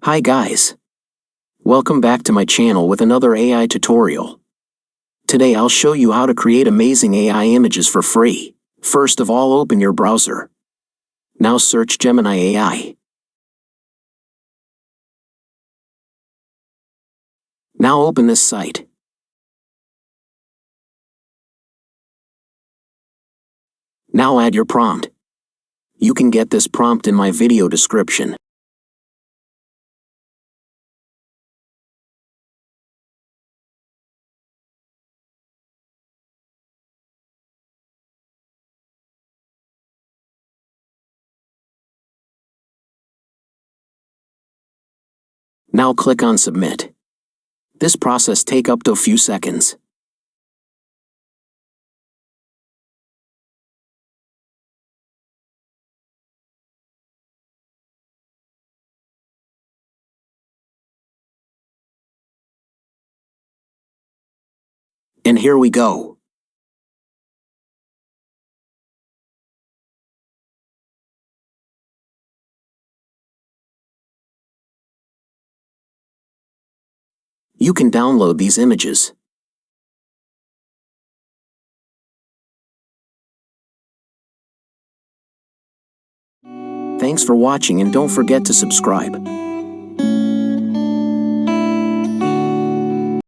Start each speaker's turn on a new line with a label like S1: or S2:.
S1: Hi guys. Welcome back to my channel with another AI tutorial. Today I'll show you how to create amazing AI images for free. First of all, open your browser. Now search Gemini AI. Now open this site. Now add your prompt. You can get this prompt in my video description. Now click on Submit. This process takes up to a few seconds. And here we go. You can download these images. Thanks for watching and don't forget to subscribe.